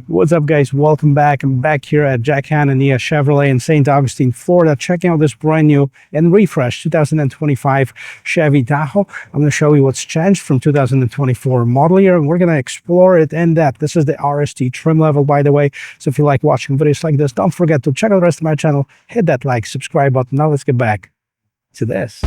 What's up, guys? Welcome back. I'm back here at Jack Hanania Chevrolet in St. Augustine, Florida, checking out this brand new and refreshed 2025 Chevy Tahoe. I'm going to show you what's changed from 2024 model year, and we're going to explore it in depth. This is the RST trim level, by the way. So if you like watching videos like this, don't forget to check out the rest of my channel, hit that like, subscribe button. Now let's get back to this.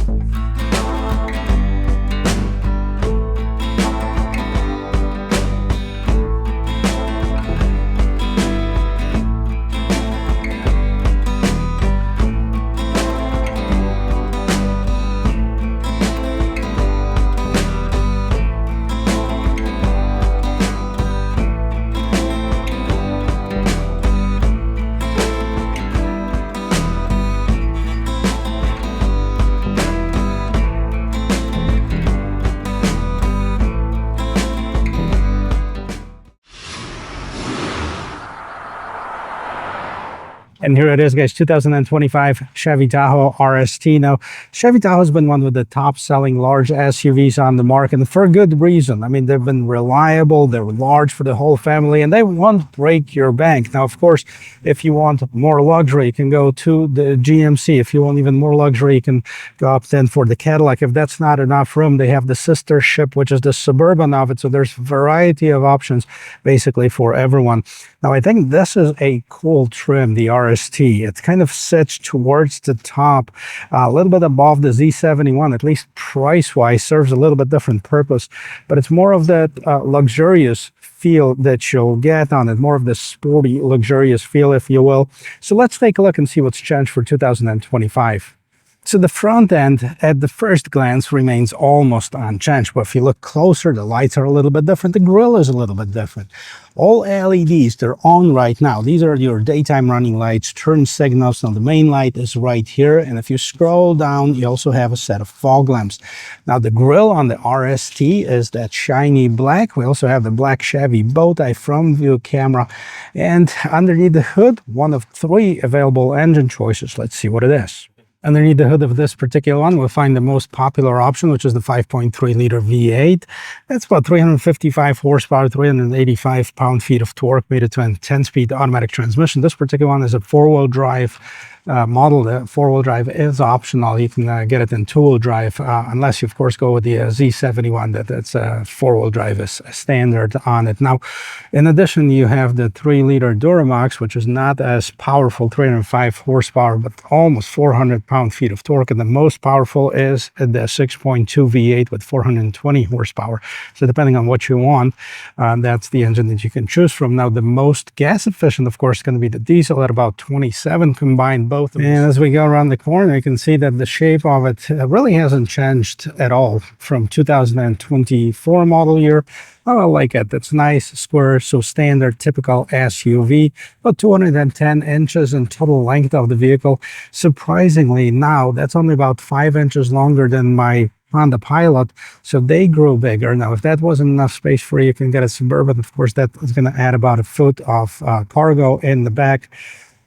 And here it is, guys, 2025 Chevy Tahoe RST. Now, Chevy Tahoe has been one of the top-selling large SUVs on the market, and for a good reason. I mean, they've been reliable, they're large for the whole family, and they won't break your bank. Now, of course, if you want more luxury, you can go to the GMC. If you want even more luxury, you can go up then for the Cadillac. If that's not enough room, they have the sister ship, which is the Suburban of it. So there's a variety of options, basically, for everyone. Now, I think this is a cool trim, the RST. It kind of sits towards the top, a little bit above the Z71, at least price-wise, serves a little bit different purpose, but it's more of that luxurious feel that you'll get on it, more of the sporty, luxurious feel, if you will. So let's take a look and see what's changed for 2025. So the front end, at the first glance, remains almost unchanged, but if you look closer, the lights are a little bit different, the grille is a little bit different. All LEDs, they're on right now. These are your daytime running lights, turn signals. Now the main light is right here, and if you scroll down, you also have a set of fog lamps. Now the grille on the RST is that shiny black. We also have the black Chevy bow tie front view camera, and underneath the hood, one of 3 available engine choices. Let's see what it is. Underneath the hood of this particular one, we'll find the most popular option, which is the 5.3-liter V8. That's about 355 horsepower, 385 pound-feet of torque, made it to a 10-speed automatic transmission. This particular one is a 4-wheel drive model. The 4-wheel drive is optional. You can get it in 2-wheel drive, unless you, of course, go with the Z71. That's 4-wheel drive is standard on it. Now, in addition, you have the 3-liter Duramax, which is not as powerful, 305 horsepower, but almost 400 pound-feet of torque. And the most powerful is the 6.2 V8 with 420 horsepower. So depending on what you want, that's the engine that you can choose from. Now, the most gas efficient, of course, is going to be the diesel at about 27 combined. Both of them. And as we go around the corner, you can see that the shape of it really hasn't changed at all from 2024 model year. Oh, I like it. It's nice, square, so standard, typical SUV. About 210 inches in total length of the vehicle. Surprisingly, now that's only about 5 inches longer than my Honda Pilot, so they grew bigger. Now, if that wasn't enough space for you, you can get a Suburban. Of course, that is going to add about a foot of cargo in the back.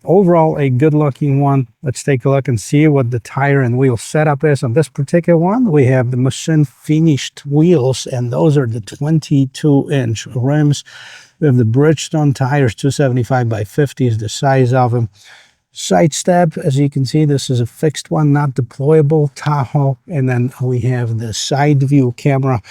Overall, a good-looking one. Let's take a look and see what the tire and wheel setup is. On this particular one, we have the machine-finished wheels, and those are the 22-inch rims. We have the Bridgestone tires, 275 by 50 is the size of them. Side step, as you can see, this is a fixed one, not deployable Tahoe. And then we have the side view camera,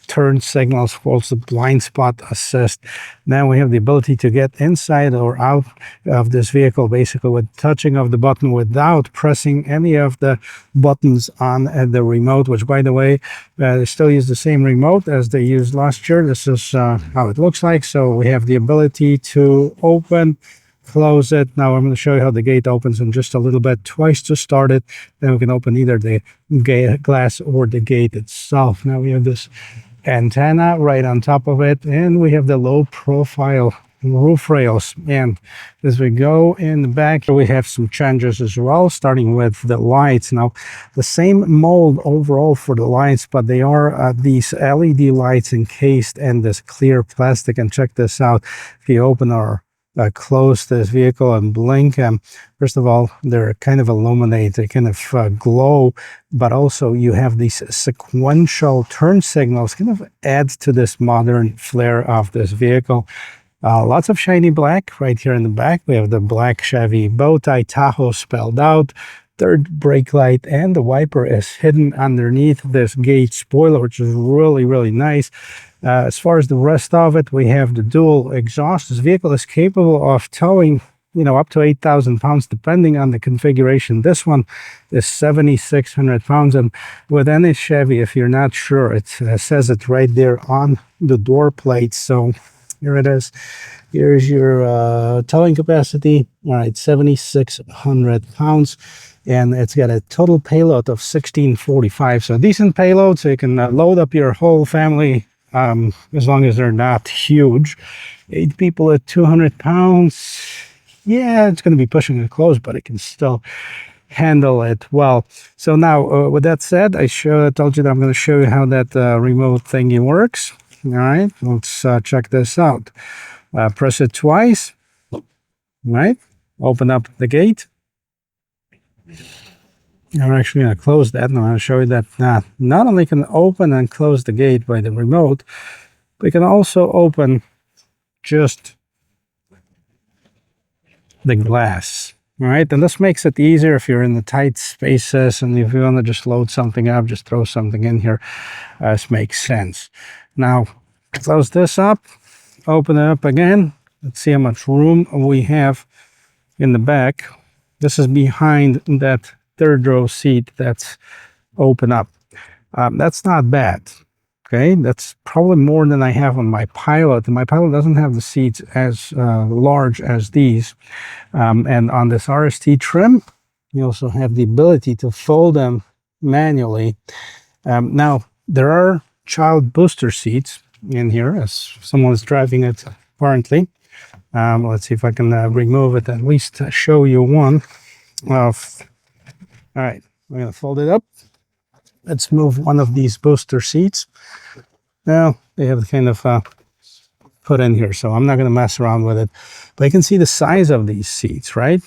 turn signals, also blind spot assist. Now we have the ability to get inside or out of this vehicle basically with touching of the button without pressing any of the buttons on the remote, which, by the way, they still use the same remote as they used last year. This is how it looks like. So we have the ability to open, close it. Now I'm going to show you how the gate opens in just a little bit. Twice to start it. Then we can open either the glass or the gate itself. Now we have this antenna right on top of it, and we have the low profile roof rails. And as we go in the back, we have some changes as well, starting with the lights. Now, the same mold overall for the lights, but they are these LED lights encased in this clear plastic. And check this out. If you open or close this vehicle and blink, first of all, they're kind of illuminate, they kind of glow, but also you have these sequential turn signals, kind of add to this modern flair of this vehicle. Lots of shiny black right here in the back. We have the black Chevy bow tie Tahoe spelled out, third brake light, and the wiper is hidden underneath this gate spoiler, which is really, really nice. As far as the rest of it, we have the dual exhaust. This vehicle is capable of towing, you know, up to 8,000 pounds, depending on the configuration. This one is 7,600 pounds. And with any Chevy, if you're not sure, it says it right there on the door plate. So here it is. Here's your towing capacity. All right, 7,600 pounds. And it's got a total payload of 1645. So decent payload, so you can load up your whole family, as long as they're not huge. 8 people at 200 pounds. Yeah, it's going to be pushing it close, but it can still handle it well. So now, with that said, I told you that I'm going to show you how that remote thingy works. All right, let's check this out. Press it twice. All right, open up the gate. I'm actually going to close that, and I'm going to show you that not only can open and close the gate by the remote, we can also open just the glass. All right, and this makes it easier if you're in the tight spaces, and if you want to just load something up, just throw something in here. This makes sense. Now, close this up, open it up again. Let's see how much room we have in the back. This is behind that third row seat that's open up. That's not bad. Okay, that's probably more than I have on my Pilot. And my Pilot doesn't have the seats as large as these. And on this RST trim, you also have the ability to fold them manually. Now, there are child booster seats in here, as someone is driving it currently. Let's see if I can remove it, at least show you one of. All right, we're going to fold it up. Let's move one of these booster seats. Now, they have kind of put in here, so I'm not going to mess around with it. But you can see the size of these seats, right?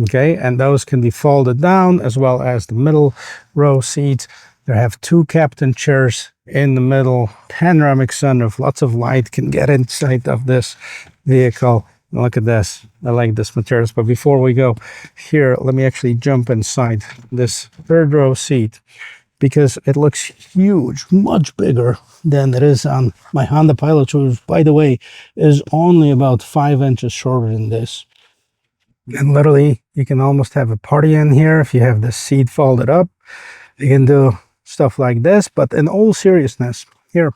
Okay, and those can be folded down, as well as the middle row seats. They have 2 captain chairs in the middle, panoramic sunroof, lots of light can get inside of this vehicle. Look at this. I like this materials. But before we go here, let me actually jump inside this third row seat, because it looks huge, much bigger than it is on my Honda Pilot, which, by the way, is only about 5 inches shorter than this. And literally, you can almost have a party in here if you have the seat folded up. You can do stuff like this. But in all seriousness, here,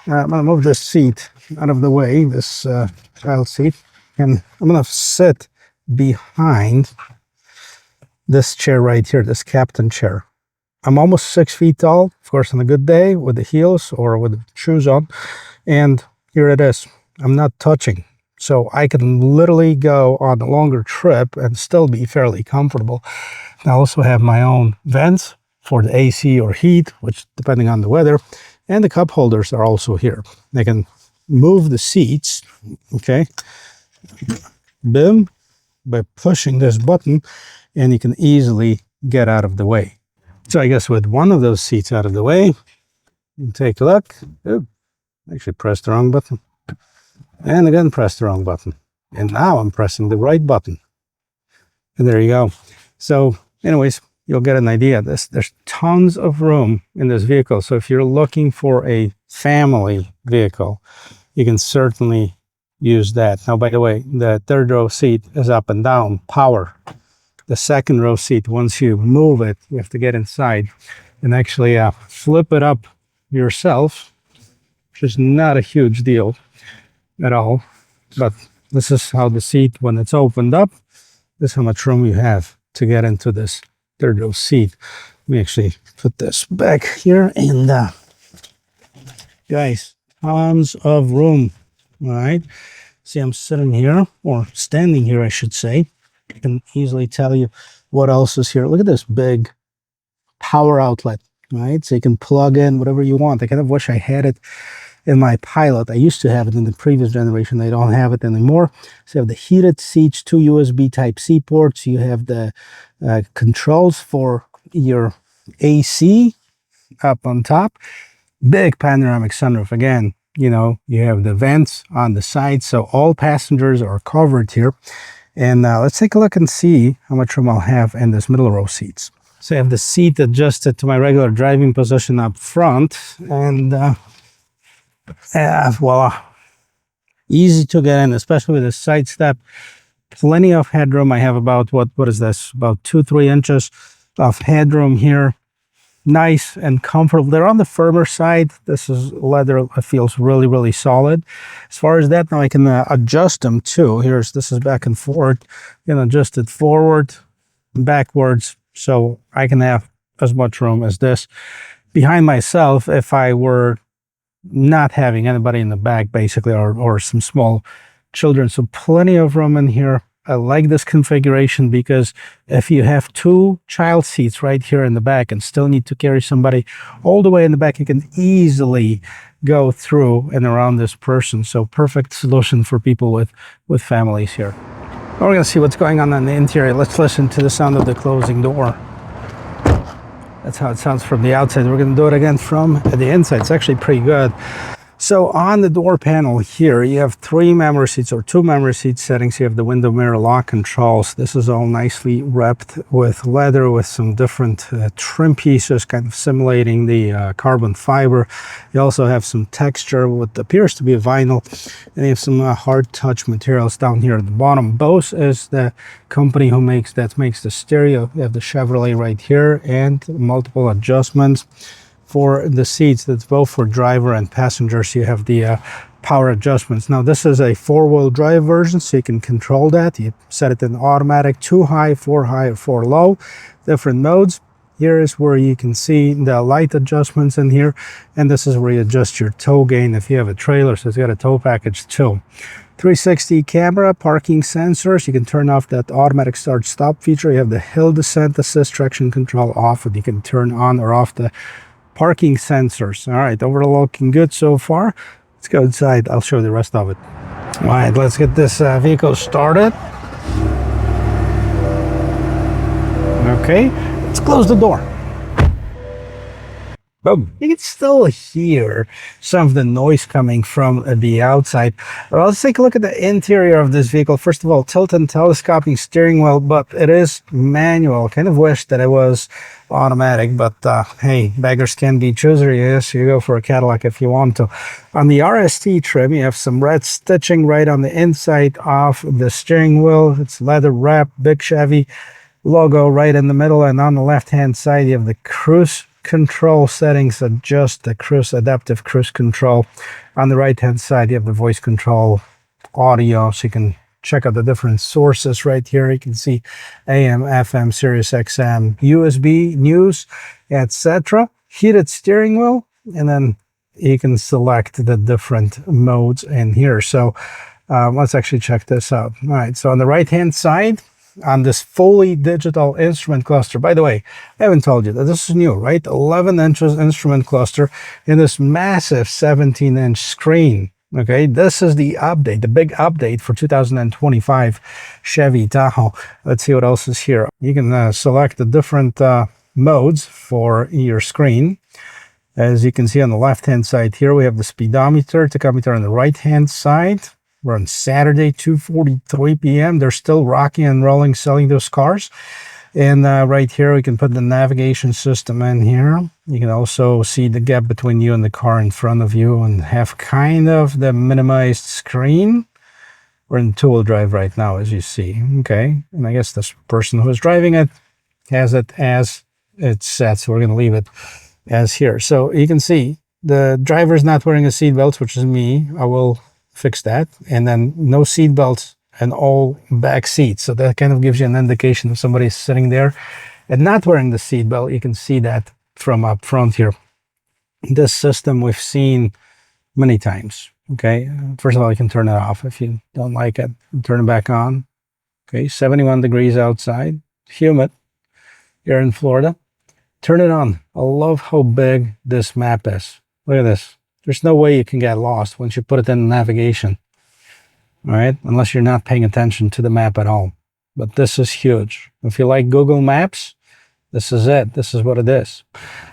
I'm going to move this seat out of the way, this child seat. And I'm going to sit behind this chair right here, this captain chair. I'm almost 6 feet tall, of course, on a good day with the heels or with the shoes on. And here it is. I'm not touching. So I can literally go on a longer trip and still be fairly comfortable. I also have my own vents for the AC or heat, which depending on the weather. And the cup holders are also here. I can move the seats, okay, boom, by pushing this button, and you can easily get out of the way. So I guess with one of those seats out of the way, you take a look. Oh, actually pressed the wrong button. And again, press the wrong button. And now I'm pressing the right button. And there you go. So anyways, you'll get an idea. There's tons of room in this vehicle. So if you're looking for a family vehicle, you can certainly use that. Now, by the way, the third row seat is up and down, power. The second row seat, once you move it, you have to get inside and actually flip it up yourself, which is not a huge deal at all. But this is how the seat, when it's opened up, this is how much room you have to get into this third row seat. Let me actually put this back here, and guys, tons of room. All right, see, I'm sitting here, or standing here, I should say. I can easily tell you what else is here. Look at this big power outlet, right? So you can plug in whatever you want. I kind of wish I had it in my Pilot. I used to have it in the previous generation. I don't have it anymore. So you have the heated seats, 2 USB Type-C ports. You have the controls for your AC up on top. Big panoramic sunroof again. You know, you have the vents on the side, so all passengers are covered here. And let's take a look and see how much room I'll have in this middle row seats. So I have the seat adjusted to my regular driving position up front, and voila, easy to get in, especially with the side step. Plenty of headroom. I have about, what is this, about 2-3 inches of headroom here. Nice and comfortable. They're on the firmer side. This is leather. It feels really, really solid. As far as that, now I can adjust them too. This is back and forth. You can adjust it forward, backwards, so I can have as much room as this behind myself if I were not having anybody in the back, basically, or some small children. So plenty of room in here. I like this configuration because if you have 2 child seats right here in the back and still need to carry somebody all the way in the back, you can easily go through and around this person. So perfect solution for people with families here. Now we're going to see what's going on the interior. Let's listen to the sound of the closing door. That's how it sounds from the outside. We're going to do it again from the inside. It's actually pretty good. So on the door panel here, you have 3 memory seats or 2 memory seat settings. You have the window mirror lock controls. This is all nicely wrapped with leather with some different trim pieces, kind of simulating the carbon fiber. You also have some texture, what appears to be a vinyl, and you have some hard touch materials down here at the bottom. BOSE is the company who makes the stereo. You have the Chevrolet right here and multiple adjustments for the seats. That's both for driver and passengers. You have the power adjustments. Now this is a 4-wheel drive version, so you can control that. You set it in automatic, 2 high, 4 high, or 4 low, different modes. Here is where you can see the light adjustments in here, and this is where you adjust your tow gain if you have a trailer. So it's got a tow package too. 360 camera, parking sensors. You can turn off that automatic start stop feature. You have the hill descent assist, traction control off, and you can turn on or off the parking sensors. All right, overall looking good so far. Let's go inside. I'll show you the rest of it. All right, let's get this vehicle started. Okay, let's close the door. Boom. You can still hear some of the noise coming from the outside. Well, let's take a look at the interior of this vehicle. First of all, tilt and telescoping steering wheel, but it is manual. Kind of wish that it was automatic, but hey, beggars can be choosers. Yes, you go for a Cadillac if you want to. On the RST trim, you have some red stitching right on the inside of the steering wheel. It's leather wrapped, big Chevy logo right in the middle, and on the left hand side you have the cruise control settings. Adjust the cruise, adaptive cruise control. On the right hand side you have the voice control audio, so you can check out the different sources right here. You can see AM, FM, Sirius XM, USB, news, etc. Heated steering wheel, and then you can select the different modes in here. So let's actually check this out. All right, so on the right hand side, on this fully digital instrument cluster. By the way, I haven't told you that this is new, right? 11 inches instrument cluster in this massive 17-inch screen. Okay, this is the update, the big update for 2025 Chevy Tahoe. Let's see what else is here. You can select the different modes for your screen. As you can see on the left-hand side here, we have the speedometer, tachometer on the right-hand side. We're on Saturday, 2:43 p.m. They're still rocking and rolling, selling those cars. And right here, we can put the navigation system in here. You can also see the gap between you and the car in front of you and have kind of the minimized screen. We're in two-wheel drive right now, as you see. Okay, and I guess this person who is driving it has it as it's set, so we're going to leave it as here. So you can see the driver is not wearing a seatbelt, which is me. I will fix that. And then no seat belts and all back seats. So that kind of gives you an indication if somebody's sitting there and not wearing the seat belt. You can see that from up front here. This system we've seen many times. Okay, first of all, you can turn it off if you don't like it and turn it back on. Okay, 71 degrees outside, humid here in Florida. Turn it on. I love how big this map is. Look at this. There's no way you can get lost once you put it in navigation. All right, unless you're not paying attention to the map at all. But this is huge. If you like Google Maps, this is it. This is what it is.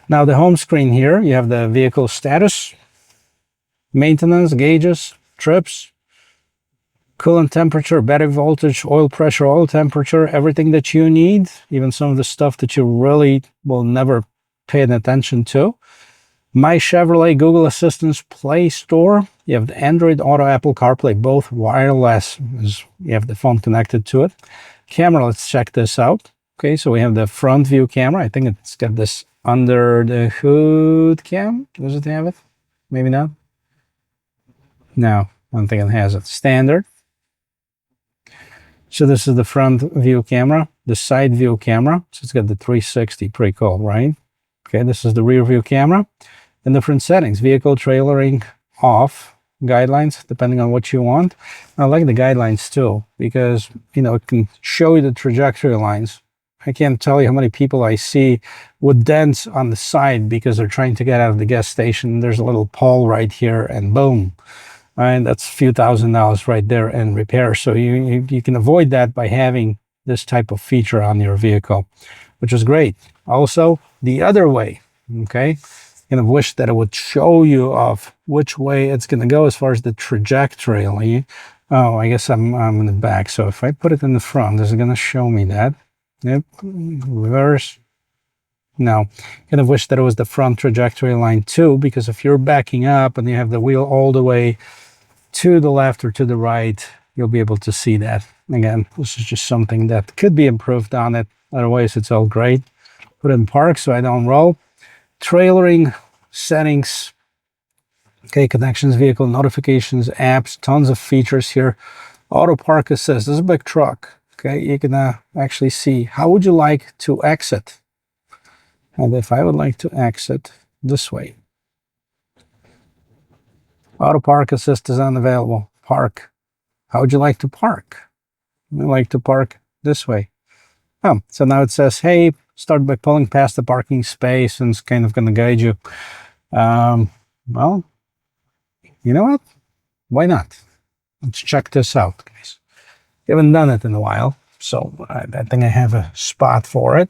Now the home screen here, you have the vehicle status. maintenance, gauges, trips, coolant temperature, battery voltage, oil pressure, oil temperature, everything that you need, even some of the stuff that you really will never pay attention to. My Chevrolet Google Assistant Play Store. You have the Android Auto, Apple CarPlay, both wireless. You have the phone connected to it. Camera, let's check this out. Okay, so we have the front view camera. I think it's got this under the hood cam. Does it have it? Maybe not. No, I don't think it has it. Standard. So this is the front view camera, the side view camera. So it's got the 360, pretty cool, right? Okay, this is the rear view camera. And different settings, vehicle trailering off, guidelines, depending on what you want. I like the guidelines too, because, you know, it can show you the trajectory lines. I can't tell you how many people I see with dents on the side because they're trying to get out of the gas station. There's a little pole right here and boom. And that's a few $1,000s right there in repair. So you can avoid that by having this type of feature on your vehicle, which is great. Also, the other way, okay? Kind of wish that it would show you of which way it's going to go as far as the trajectory. Oh, I guess I'm in the back. So if I put it in the front, is it going to show me that? Yep. Reverse. No. Kind of wish that it was the front trajectory line too, because if you're backing up and you have the wheel all the way to the left or to the right, you'll be able to see that. Again, this is just something that could be improved on it. Otherwise, it's all great. Put it in park so I don't roll. Trailering settings, okay, connections, vehicle notifications, apps, tons of features here. Auto park assist. This is a big truck. Okay, you can actually see how would you like to exit. And if I would like to exit this way, auto park assist is unavailable. Park. How would you like to park? I like to park this way. Oh, so now it says, hey, start by pulling past the parking space, and it's kind of going to guide you. Well, you know what? Why not? Let's check this out, guys. I haven't done it in a while, so I think I have a spot for it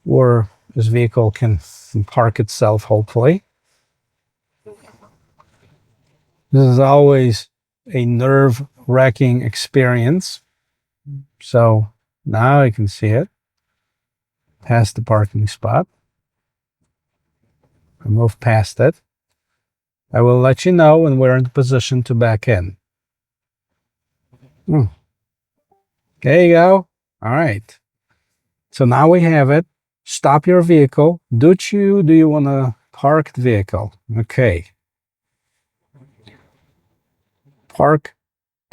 where this vehicle can park itself, hopefully. This is always a nerve-wracking experience. So now I can see it. Past the parking spot. I move past it. I will let you know when we're in the position to back in. There you go. All right. So now we have it. Stop your vehicle. Do you want to park the vehicle? Okay. Park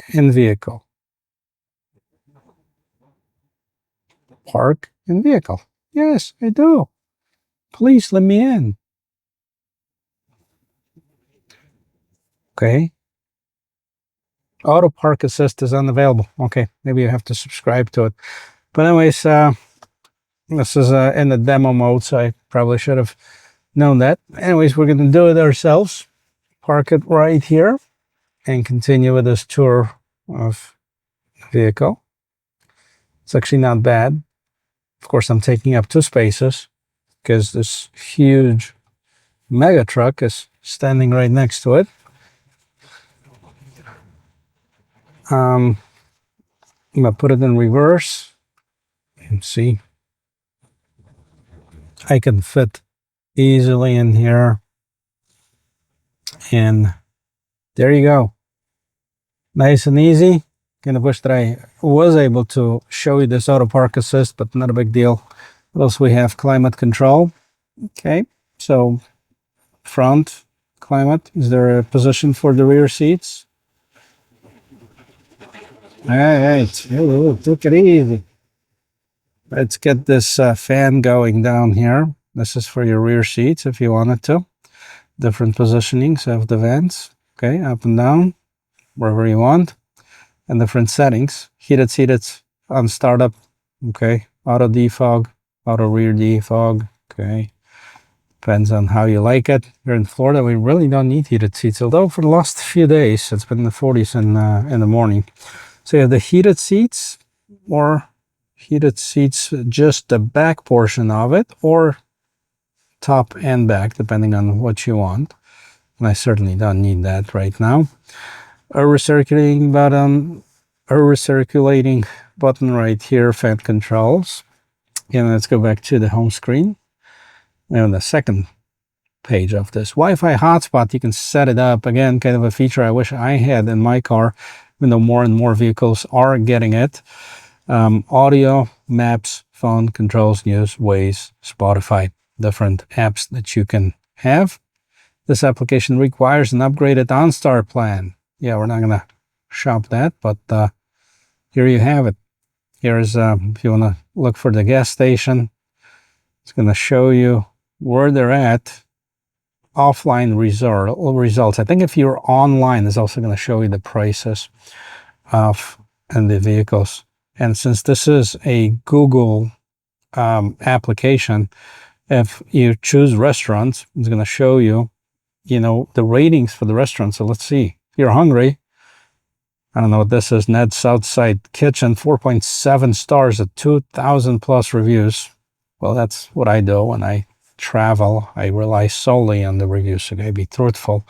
in vehicle. Park in vehicle. Yes, I do. Please let me in. Okay. Auto park assist is unavailable. Okay, maybe you have to subscribe to it. But anyways, this is in the demo mode, so I probably should have known that. Anyways, we're going to do it ourselves. Park it right here and continue with this tour of the vehicle. It's actually not bad. Of course, I'm taking up 2 spaces because this huge mega truck is standing right next to it. I'm going to put it in reverse. You can see I can fit easily in here. And there you go. Nice and easy. Kind of wish that I was able to show you this auto park assist, but not a big deal. What else we have? Climate control. Okay, so front climate. Is there a position for the rear seats? All right, take it easy. Let's get this fan going down here. This is for your rear seats if you wanted to. Different positionings of the vents. Okay, up and down, wherever you want. And different settings. Heated seats on startup. Okay, auto defog, auto rear defog. Okay, depends on how you like it. Here in Florida, we really don't need heated seats, although for the last few days, it's been in the 40s in the morning. So you have the heated seats, or heated seats, just the back portion of it, or top and back, depending on what you want. I certainly don't need that right now. A recirculating button, a recirculating button right here, fan controls. And let's go back to the home screen. And the second page of this Wi-Fi hotspot, you can set it up. Again, kind of a feature I wish I had in my car, even though more and more vehicles are getting it. Audio, maps, phone, controls, news, Waze, Spotify, different apps that you can have. This application requires an upgraded OnStar plan. Yeah, we're not going to shop that, but here you have it. Here's, if you want to look for the gas station, it's going to show you where they're at. Offline results. I think if you're online, it's also going to show you the prices of and the vehicles. And since this is a Google application, if you choose restaurants, it's going to show you, you know, the ratings for the restaurant. So let's see. If you're hungry, I don't know what this is. Ned's Southside Kitchen, 4.7 stars at 2,000 plus reviews. Well, that's what I do when I travel. I rely solely on the reviews, so I gotta be truthful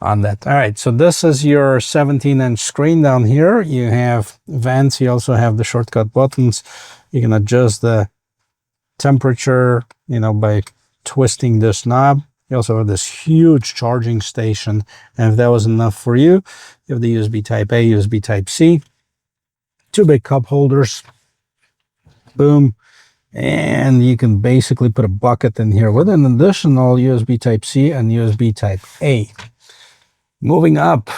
on that. All right, so this is your 17-inch screen down here. You have vents. You also have the shortcut buttons. You can adjust the temperature, you know, by twisting this knob. You also have this huge charging station, and if that was enough for you, you have the USB type A, USB type C, two big cup holders, boom, and you can basically put a bucket in here with an additional USB type C and USB type A. Moving up,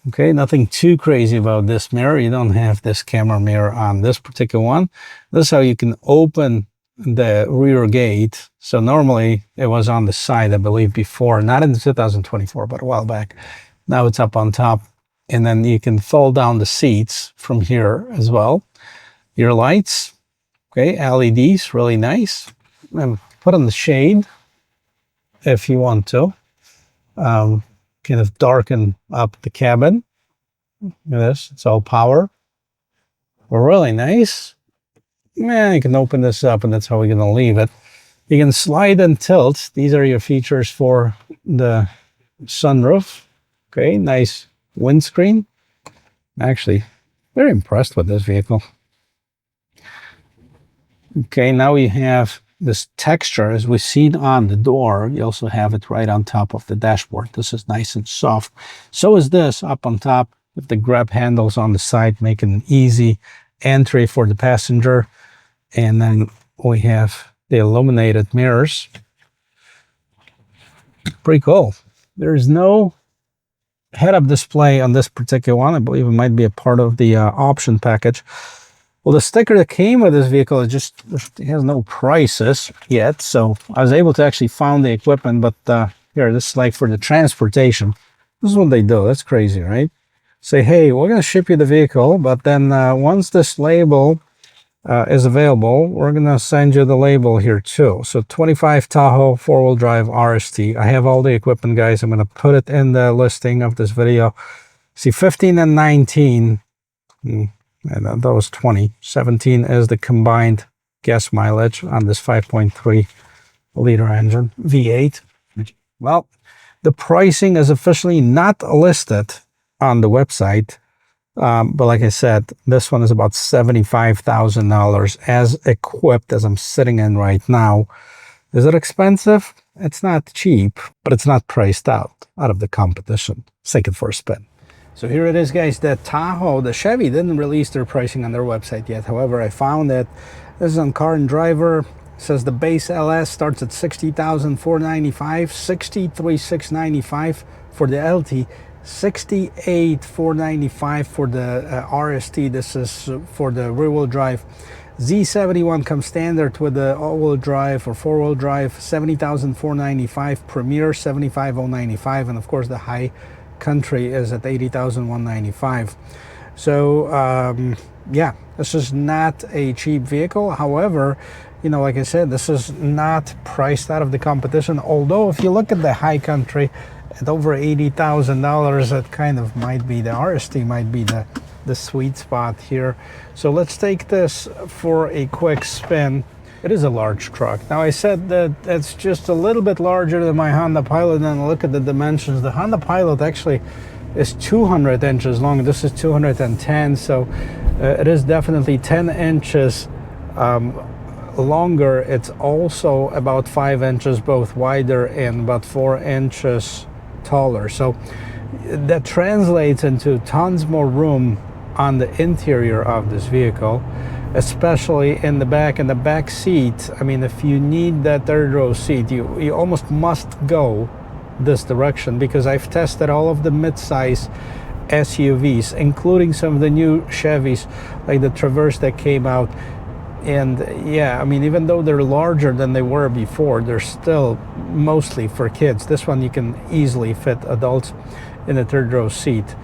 okay, nothing too crazy about this mirror. You don't have this camera mirror on this particular one. This is how you can open the rear gate. So normally it was on the side, I believe, before, not in 2024, but a while back. Now it's up on top, and then you can fold down the seats from here as well. Your lights, okay, LEDs, really nice. And put on the shade if you want to. Kind of darken up the cabin. Look at this, it's all power. Really nice. You can open this up, and that's how we're going to leave it. You can slide and tilt. These are your features for the sunroof. Okay, nice windscreen. Actually, very impressed with this vehicle. Okay, now we have this texture as we've seen on the door. You also have it right on top of the dashboard. This is nice and soft. So is this up on top with the grab handles on the side, making an easy entry for the passenger. And then we have the illuminated mirrors. Pretty cool. There's no head-up display on this particular one. I believe it might be a part of the option package. Well, the sticker that came with this vehicle is just, it has no prices yet. So I was able to actually find the equipment, but here, this is like for the transportation. This is what they do. That's crazy, right? Say, hey, we're going to ship you the vehicle, but then once this label is available, we're going to send you the label here too. So 25 Tahoe 4-wheel drive RST. I have all the equipment, guys. I'm going to put it in the listing of this video. See, 15 and 19, and that was 20. 17 is the combined gas mileage on this 5.3 liter engine V8. Well, the pricing is officially not listed on the website. But like I said, this one is about $75,000 as equipped as I'm sitting in right now. Is it expensive? It's not cheap, but it's not priced out of the competition. Let's take it for a spin. So here it is, guys. The Tahoe, the Chevy didn't release their pricing on their website yet. However, I found that this is on Car and Driver. It says the base LS starts at $60,495, $63,695 for the LT. $68,495 for the RST. This is for the rear-wheel drive. Z71 comes standard with the all-wheel drive or four-wheel drive. $70,495. Premier $75,095, and of course the high country is at $80,195. So yeah, this is not a cheap vehicle. However, you know, like I said, this is not priced out of the competition. Although if you look at the high country, at over $80,000, that kind of might be, the RST might be the sweet spot here. So let's take this for a quick spin. It is a large truck. Now, I said that it's just a little bit larger than my Honda Pilot, and look at the dimensions. The Honda Pilot actually is 200 inches long. This is 210, so it is definitely 10 inches longer. It's also about 5 inches both wider and about 4 inches taller. So that translates into tons more room on the interior of this vehicle, especially in the back. In the back seat, I mean, if you need that third row seat, you almost must go this direction, because I've tested all of the mid-size SUVs, including some of the new Chevys like the Traverse that came out, and yeah, I mean, even though they're larger than they were before, they're still mostly for kids. This one you can easily fit adults in the third row seat.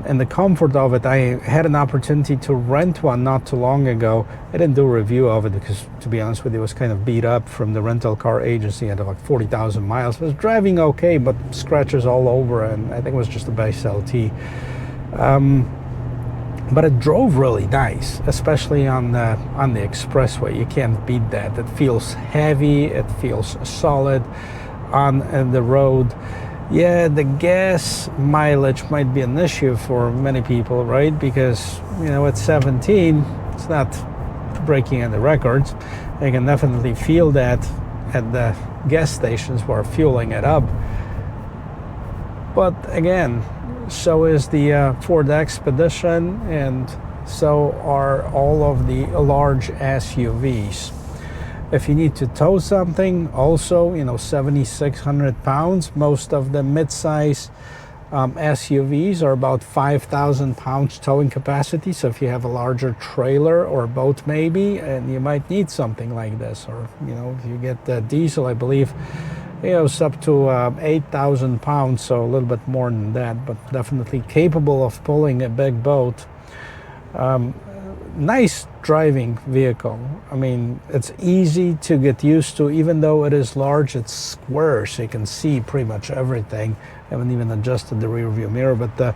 And the comfort of it, I had an opportunity to rent one not too long ago. I didn't do a review of it because, to be honest with you, it was kind of beat up from the rental car agency. It had like 40,000 miles. It was driving okay, but scratches all over, and I think it was just a base LT. But it drove really nice, especially on the expressway. You can't beat that. It feels heavy. It feels solid on the road. Yeah, the gas mileage might be an issue for many people, right? Because, you know, at 17, it's not breaking any records. You can definitely feel that at the gas stations who are fueling it up. But again, so is the Ford Expedition, and so are all of the large SUVs. If you need to tow something, also, you know, 7,600 pounds. Most of the mid-size SUVs are about 5,000 pounds towing capacity. So if you have a larger trailer or boat maybe, and you might need something like this, or, you know, if you get the diesel, I believe, you know, it's up to 8,000 pounds, so a little bit more than that, but definitely capable of pulling a big boat. Nice driving vehicle. I mean, it's easy to get used to. Even though it is large, it's square, so you can see pretty much everything. I haven't even adjusted the rear view mirror, but the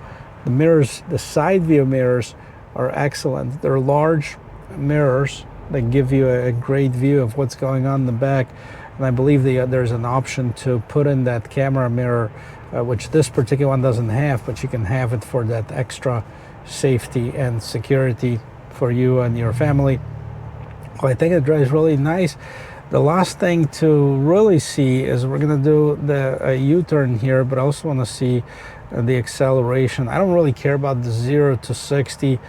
mirrors, the side view mirrors, are excellent. They're large mirrors that give you a great view of what's going on in the back. And I believe there's an option to put in that camera mirror, which this particular one doesn't have, but you can have it for that extra safety and security for you and your family. Well, I think it drives really nice. The last thing to really see is we're going to do the U-turn here, but I also want to see the acceleration. I don't really care about the 0 to 60,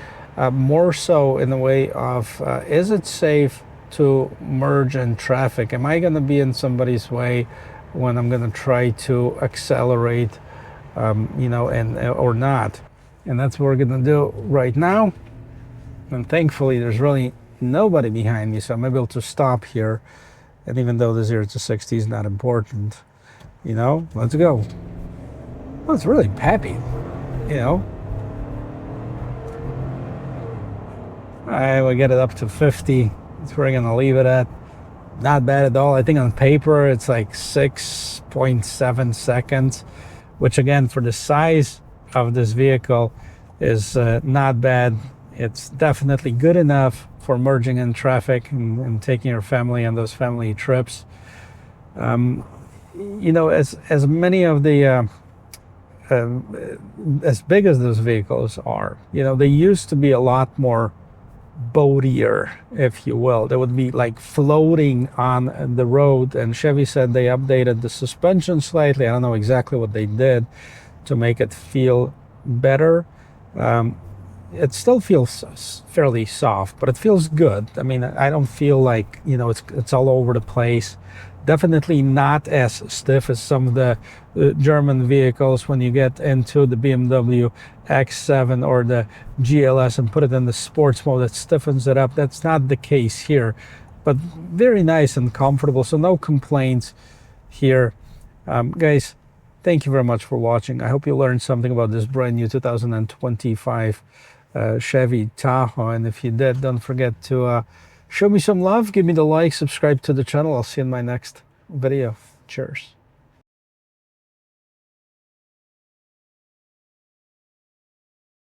more so in the way of is it safe to merge in traffic? Am I going to be in somebody's way when I'm going to try to accelerate, you know, and or not? And that's what we're going to do right now. And thankfully, there's really nobody behind me, so I'm able to stop here. And even though the 0 to 60 is not important, you know, let's go. Well, it's really peppy, you know. All right, we'll get it up to 50. That's where we're going to leave it at. Not bad at all. I think on paper, it's like 6.7 seconds, which again, for the size of this vehicle, is not bad. It's definitely good enough for merging in traffic and taking your family on those family trips. You know, as many of the as big as those vehicles are, you know, they used to be a lot more boatier, if you will. They would be like floating on the road, and Chevy said they updated the suspension slightly. I don't know exactly what they did to make it feel better. It still feels fairly soft, but it feels good. I mean, I don't feel like, you know, it's all over the place. Definitely not as stiff as some of the German vehicles when you get into the BMW X7 or the GLS and put it in the sports mode. It stiffens it up. That's not the case here, but very nice and comfortable, so no complaints here. Guys, thank you very much for watching. I hope you learned something about this brand new 2025 Chevy Tahoe, and if you did, don't forget to show me some love, give me the like, subscribe to the channel. I'll see you in my next video. Cheers.